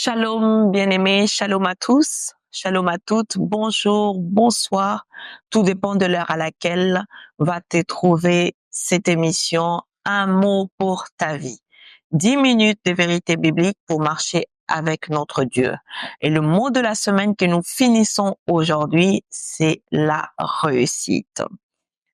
Shalom, bien-aimés, shalom à tous, shalom à toutes, bonjour, bonsoir. Tout dépend de l'heure à laquelle va te trouver cette émission. Un mot pour ta vie. 10 minutes de vérité biblique pour marcher avec notre Dieu. Et le mot de la semaine que nous finissons aujourd'hui, c'est la réussite.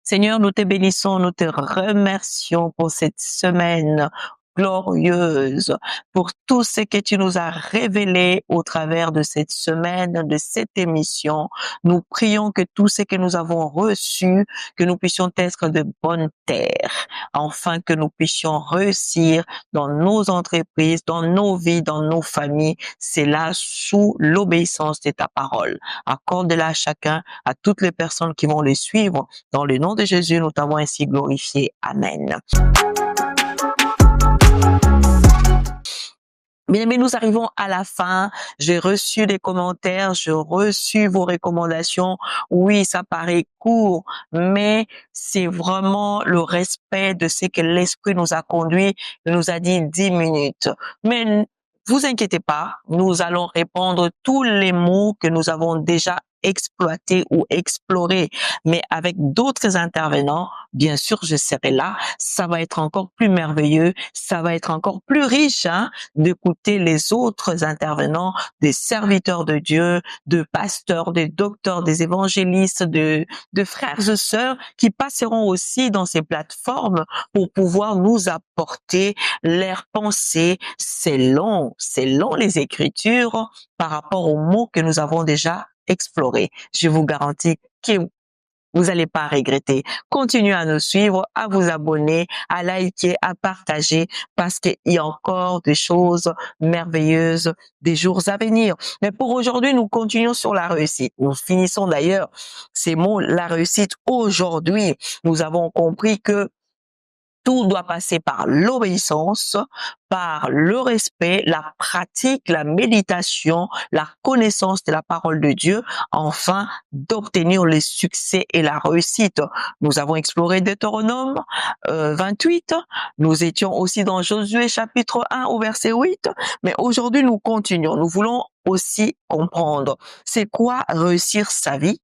Seigneur, nous te bénissons, nous te remercions pour cette semaine glorieuse, pour tout ce que tu nous as révélé au travers de cette semaine, de cette émission. Nous prions que tout ce que nous avons reçu, que nous puissions être de bonnes terres, afin que nous puissions réussir dans nos entreprises, dans nos vies, dans nos familles. C'est là sous l'obéissance de ta parole. Accorde-la à chacun, à toutes les personnes qui vont les suivre. Dans le nom de Jésus, nous t'avons ainsi glorifié. Amen. Bien aimés, nous arrivons à la fin. J'ai reçu des commentaires, j'ai reçu vos recommandations. Oui, ça paraît court, mais c'est vraiment le respect de ce que l'Esprit nous a conduit. Il nous a dit 10 minutes. Mais vous inquiétez pas, nous allons répondre tous les mots que nous avons déjà exploités ou explorés, mais avec d'autres intervenants, bien sûr, je serai là. Ça va être encore plus merveilleux, ça va être encore plus riche, d'écouter les autres intervenants, des serviteurs de Dieu, de pasteurs, des docteurs, des évangélistes, de frères et sœurs qui passeront aussi dans ces plateformes pour pouvoir nous apporter leurs pensées. C'est long les Écritures par rapport aux mots que nous avons déjà explorés. Je vous garantis que vous n'allez pas regretter. Continuez à nous suivre, à vous abonner, à liker, à partager, parce qu'il y a encore des choses merveilleuses des jours à venir. Mais pour aujourd'hui, nous continuons sur la réussite. Nous finissons d'ailleurs ces mots, la réussite aujourd'hui. Nous avons compris que tout doit passer par l'obéissance, par le respect, la pratique, la méditation, la connaissance de la parole de Dieu, afin d'obtenir le succès et la réussite. Nous avons exploré Deutéronome 28, nous étions aussi dans Josué chapitre 1 au verset 8, mais aujourd'hui nous continuons. Nous voulons aussi comprendre c'est quoi réussir sa vie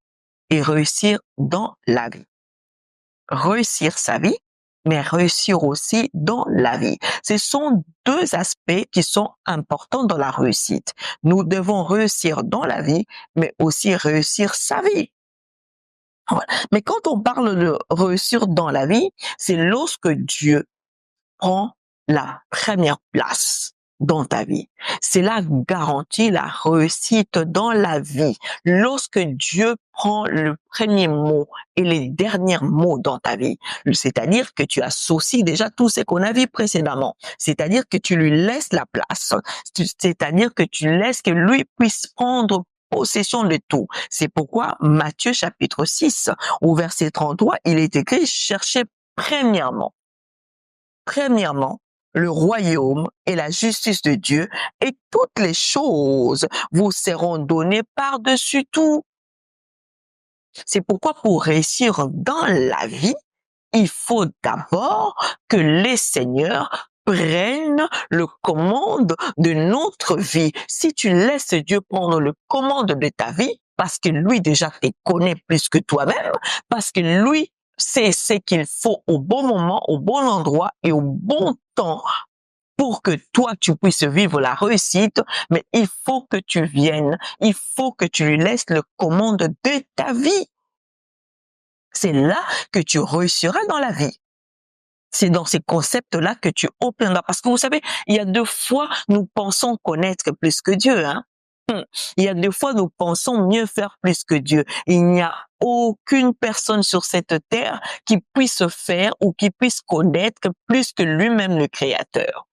et réussir dans la vie. Réussir sa vie, mais réussir aussi dans la vie. Ce sont deux aspects qui sont importants dans la réussite. Nous devons réussir dans la vie, mais aussi réussir sa vie. Voilà. Mais quand on parle de réussir dans la vie, c'est lorsque Dieu prend la première place dans ta vie. Cela garantit la réussite dans la vie. Lorsque Dieu prend le premier mot et les derniers mots dans ta vie, c'est-à-dire que tu associes déjà tout ce qu'on a vu précédemment, c'est-à-dire que tu lui laisses la place, c'est-à-dire que tu laisses que lui puisse prendre possession de tout. C'est pourquoi Matthieu chapitre 6 au verset 33, il est écrit: cherchez premièrement le royaume et la justice de Dieu, et toutes les choses vous seront données par-dessus tout. C'est pourquoi pour réussir dans la vie, il faut d'abord que les seigneurs prennent le commande de notre vie. Si tu laisses Dieu prendre le commande de ta vie, parce que lui déjà te connaît plus que toi-même, parce que lui sait ce qu'il faut au bon moment, au bon endroit et au bon temps pour que toi, tu puisses vivre la réussite, mais il faut que tu viennes, il faut que tu lui laisses le commande de ta vie. C'est là que tu réussiras dans la vie. C'est dans ces concepts-là que tu obtiendras. Parce que vous savez, il y a deux fois, nous pensons connaître plus que Dieu, Il y a deux fois, nous pensons mieux faire plus que Dieu. Il n'y a aucune personne sur cette terre qui puisse faire ou qui puisse connaître plus que lui-même le Créateur.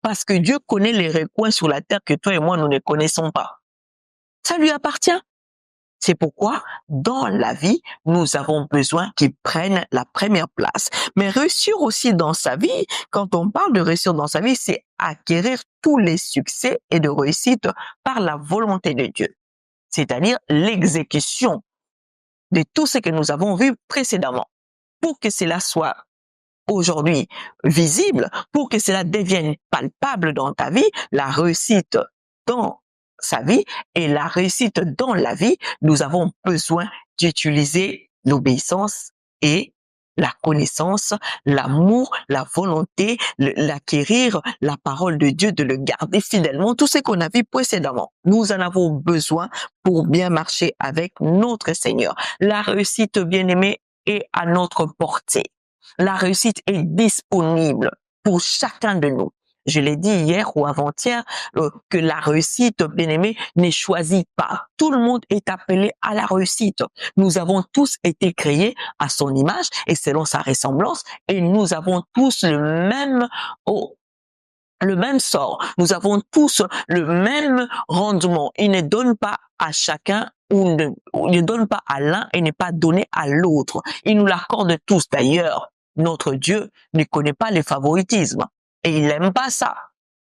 Parce que Dieu connaît les recoins sur la terre que toi et moi, nous ne connaissons pas. Ça lui appartient. C'est pourquoi, dans la vie, nous avons besoin qu'il prenne la première place. Mais réussir aussi dans sa vie, quand on parle de réussir dans sa vie, c'est acquérir tous les succès et de réussite par la volonté de Dieu. C'est-à-dire l'exécution de tout ce que nous avons vu précédemment. Pour que cela soit aujourd'hui visible, pour que cela devienne palpable dans ta vie, la réussite dans sa vie et la réussite dans la vie, nous avons besoin d'utiliser l'obéissance et la connaissance, l'amour, la volonté, l'acquérir, la parole de Dieu, de le garder fidèlement, tout ce qu'on a vu précédemment. Nous en avons besoin pour bien marcher avec notre Seigneur. La réussite, bien-aimée, est à notre portée. La réussite est disponible pour chacun de nous. Je l'ai dit hier ou avant-hier, que la réussite, bien-aimé, n'est choisie pas. Tout le monde est appelé à la réussite. Nous avons tous été créés à son image et selon sa ressemblance, et nous avons tous le même sort. Nous avons tous le même rendement. Il ne donne pas à chacun ou ne donne pas à l'un et n'est pas donné à l'autre. Il nous l'accorde tous. D'ailleurs, notre Dieu ne connaît pas les favoritismes et il n'aime pas ça.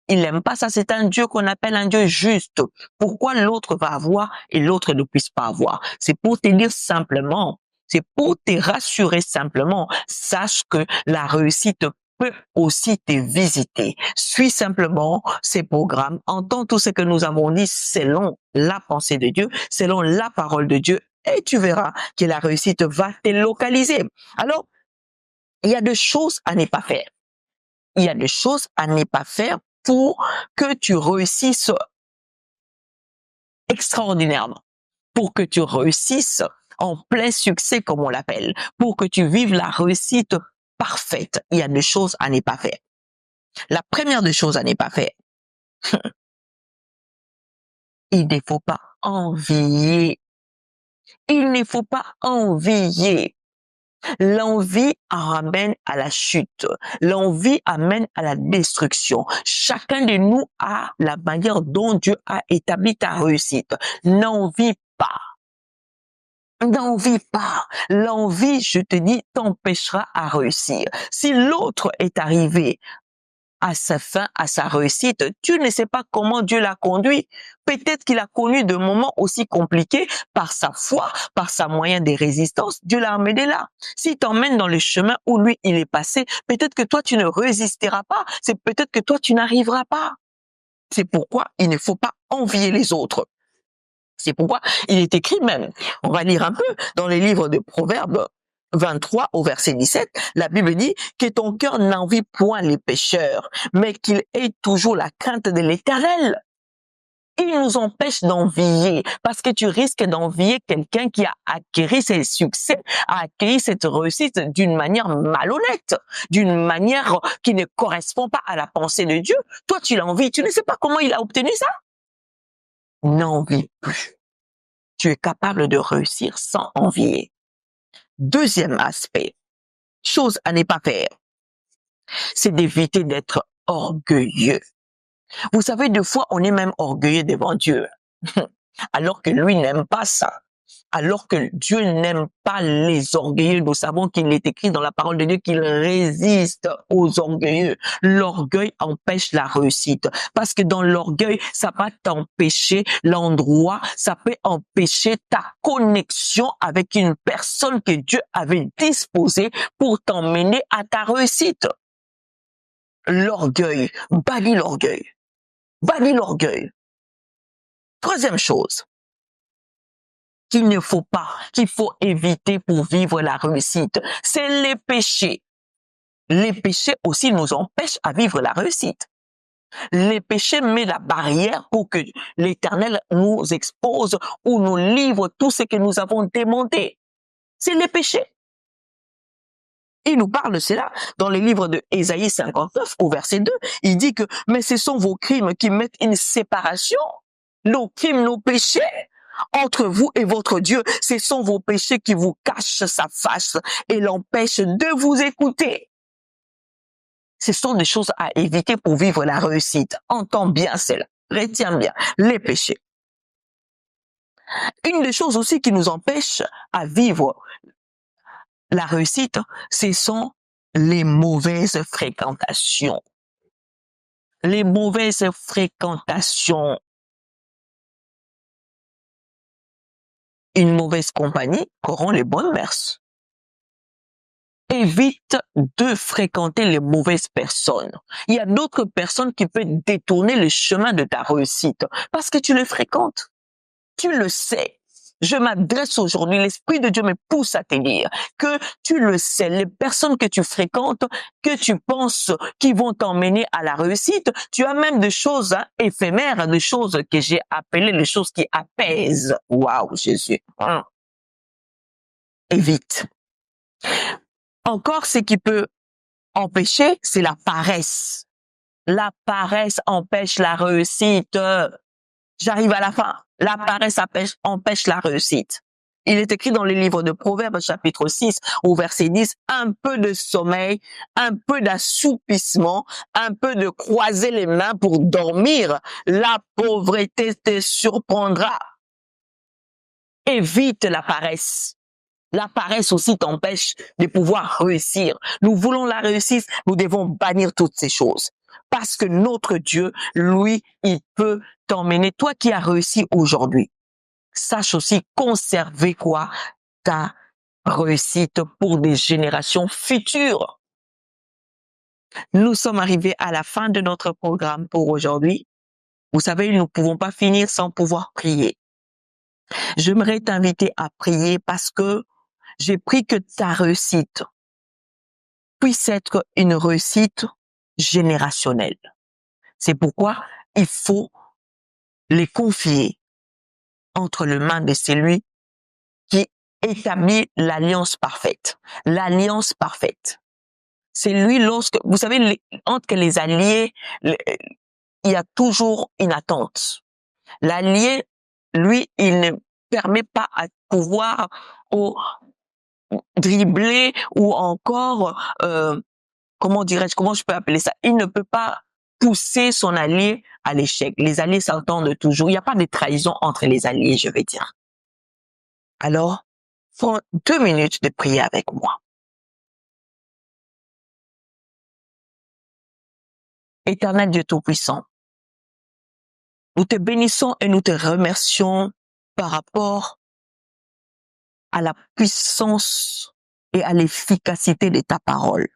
Il n'aime pas ça. C'est un Dieu qu'on appelle un Dieu juste. Pourquoi l'autre va avoir et l'autre ne puisse pas avoir? C'est pour te dire simplement, c'est pour te rassurer simplement. Sache que la réussite peut aussi te visiter. Suis simplement ces programmes, entends tout ce que nous avons dit selon la pensée de Dieu, selon la parole de Dieu, et tu verras que la réussite va te localiser. Alors, il y a des choses à ne pas faire. Il y a des choses à ne pas faire pour que tu réussisses extraordinairement, pour que tu réussisses en plein succès, comme on l'appelle, pour que tu vives la réussite parfaite. Il y a des choses à ne pas faire. La première des choses à ne pas faire, il ne faut pas envier. Il ne faut pas envier. L'envie ramène à la chute. L'envie amène à la destruction. Chacun de nous a la manière dont Dieu a établi ta réussite. N'envie pas. N'envie pas. L'envie, je te dis, t'empêchera à réussir. Si l'autre est arrivé à sa fin, à sa réussite, tu ne sais pas comment Dieu l'a conduit. Peut-être qu'il a connu de moments aussi compliqués par sa foi, par sa moyen de résistance. Dieu l'a amené là. S'il t'emmène dans le chemin où lui, il est passé, peut-être que toi, tu ne résisteras pas. C'est peut-être que toi, tu n'arriveras pas. C'est pourquoi il ne faut pas envier les autres. C'est pourquoi il est écrit même, on va lire un peu dans les livres de Proverbes 23 au verset 17, la Bible dit que ton cœur n'envie point les pécheurs, mais qu'il ait toujours la crainte de l'Éternel. Il nous empêche d'envier parce que tu risques d'envier quelqu'un qui a acquis ses succès, a acquis cette réussite d'une manière malhonnête, d'une manière qui ne correspond pas à la pensée de Dieu. Toi, tu l'envies, tu ne sais pas comment il a obtenu ça. N'envie plus. Tu es capable de réussir sans envier. Deuxième aspect, chose à ne pas faire, c'est d'éviter d'être orgueilleux. Vous savez, des fois, on est même orgueilleux devant Dieu, alors que lui n'aime pas ça. Alors que Dieu n'aime pas les orgueilleux. Nous savons qu'il est écrit dans la parole de Dieu qu'il résiste aux orgueilleux. L'orgueil empêche la réussite. Parce que dans l'orgueil, ça va t'empêcher l'endroit, ça peut empêcher ta connexion avec une personne que Dieu avait disposée pour t'emmener à ta réussite. L'orgueil, bannis l'orgueil. Bannis l'orgueil. Troisième chose qu'il faut éviter pour vivre la réussite, c'est les péchés. Les péchés aussi nous empêchent à vivre la réussite. Les péchés mettent la barrière pour que l'Éternel nous expose ou nous livre tout ce que nous avons demandé. C'est les péchés. Il nous parle de cela dans le livre de Ésaïe 59 au verset 2. Il dit que, mais ce sont vos crimes qui mettent une séparation. Nos crimes, nos péchés entre vous et votre Dieu, ce sont vos péchés qui vous cachent sa face et l'empêchent de vous écouter. Ce sont des choses à éviter pour vivre la réussite. Entends bien cela. Retiens bien les péchés. Une des choses aussi qui nous empêche à vivre la réussite, ce sont les mauvaises fréquentations. Les mauvaises fréquentations. Une mauvaise compagnie corrompt les bonnes mœurs. évite de fréquenter les mauvaises personnes. Il y a d'autres personnes qui peuvent détourner le chemin de ta réussite parce que tu les fréquentes. Tu le sais. Je m'adresse aujourd'hui, l'Esprit de Dieu me pousse à te dire que tu le sais, les personnes que tu fréquentes, que tu penses qui vont t'emmener à la réussite, tu as même des choses éphémères, des choses que j'ai appelées les choses qui apaisent. Waouh, Jésus. Évite. Encore, ce qui peut empêcher, c'est la paresse. La paresse empêche la réussite. J'arrive à la fin. La paresse empêche la réussite. Il est écrit dans le livre de Proverbes, chapitre 6, au verset 10, un peu de sommeil, un peu d'assoupissement, un peu de croiser les mains pour dormir. La pauvreté te surprendra. Évite la paresse. La paresse aussi t'empêche de pouvoir réussir. Nous voulons la réussite, nous devons bannir toutes ces choses. Parce que notre Dieu, lui, il peut t'emmener. Toi qui as réussi aujourd'hui, sache aussi conserver quoi? Ta réussite pour des générations futures. Nous sommes arrivés à la fin de notre programme pour aujourd'hui. Vous savez, nous ne pouvons pas finir sans pouvoir prier. J'aimerais t'inviter à prier parce que j'ai pris que ta réussite puisse être une réussite générationnelle. C'est pourquoi il faut les confier entre les mains de celui qui établit l'alliance parfaite. L'alliance parfaite. C'est lui lorsque, vous savez, entre les alliés, il y a toujours une attente. L'allié, lui, il ne permet pas à pouvoir dribbler ou encore, comment dirais-je, comment je peux appeler ça? Il ne peut pas pousser son allié à l'échec. Les alliés s'entendent toujours. Il n'y a pas de trahison entre les alliés, je vais dire. Alors, prends 2 minutes de prier avec moi. Éternel Dieu Tout-Puissant, nous te bénissons et nous te remercions par rapport à la puissance et à l'efficacité de ta parole.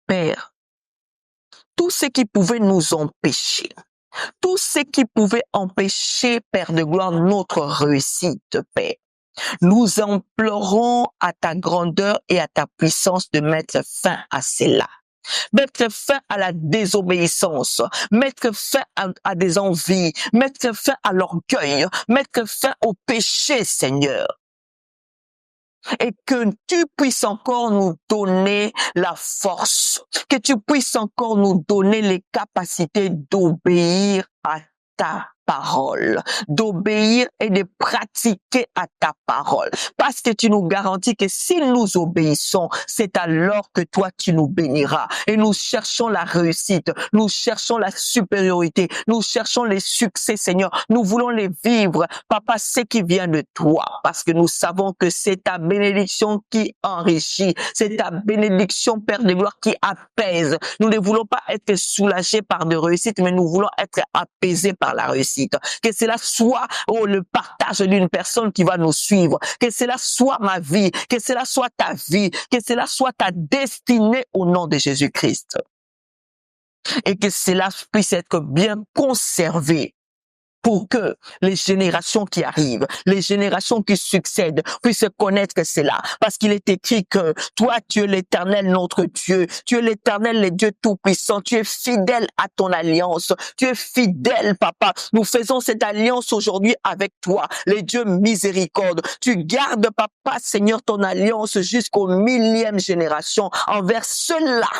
Père, tout ce qui pouvait nous empêcher, tout ce qui pouvait empêcher, Père de gloire, notre réussite, Père, nous implorons à ta grandeur et à ta puissance de mettre fin à cela. Mettre fin à la désobéissance, mettre fin à des envies, mettre fin à l'orgueil, mettre fin au péché, Seigneur. Et que tu puisses encore nous donner la force, que tu puisses encore nous donner les capacités d'obéir à ta parole, d'obéir et de pratiquer à ta parole. Parce que tu nous garantis que si nous obéissons, c'est alors que toi tu nous béniras. Et nous cherchons la réussite, nous cherchons la supériorité, nous cherchons les succès, Seigneur. Nous voulons les vivre, Papa, ce qui vient de toi, parce que nous savons que c'est ta bénédiction qui enrichit, c'est ta bénédiction, Père de gloire, qui apaise. Nous ne voulons pas être soulagés par de réussite, mais nous voulons être apaisés par la réussite. Que cela soit le partage d'une personne qui va nous suivre, que cela soit ma vie, que cela soit ta vie, que cela soit ta destinée au nom de Jésus-Christ. Et que cela puisse être bien conservé pour que les générations qui arrivent, les générations qui succèdent puissent connaître cela. Parce qu'il est écrit que toi, tu es l'Éternel, notre Dieu. Tu es l'Éternel, le Dieu Tout-Puissant. Tu es fidèle à ton alliance. Tu es fidèle, Papa. Nous faisons cette alliance aujourd'hui avec toi, les dieux miséricorde. Tu gardes, Papa, Seigneur, ton alliance jusqu'aux 1000e génération envers ceux-là.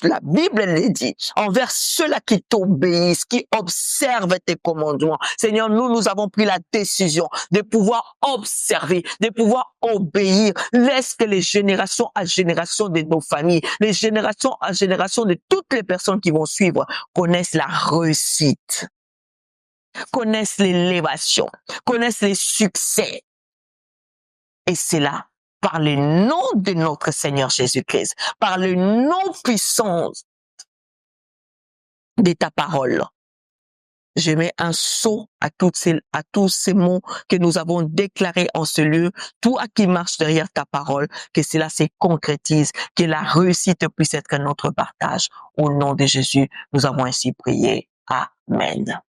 La Bible le dit, envers ceux-là qui t'obéissent, qui observent tes commandements. Seigneur, nous avons pris la décision de pouvoir observer, de pouvoir obéir. Laisse que les générations à génération de nos familles, les générations à génération de toutes les personnes qui vont suivre, connaissent la réussite, connaissent l'élévation, connaissent les succès. Et c'est là, par le nom de notre Seigneur Jésus-Christ, par le nom puissant de ta parole, je mets un sceau à tous ces mots que nous avons déclarés en ce lieu. Tout à qui marche derrière ta parole, que cela se concrétise, que la réussite puisse être notre partage. Au nom de Jésus, nous avons ainsi prié. Amen.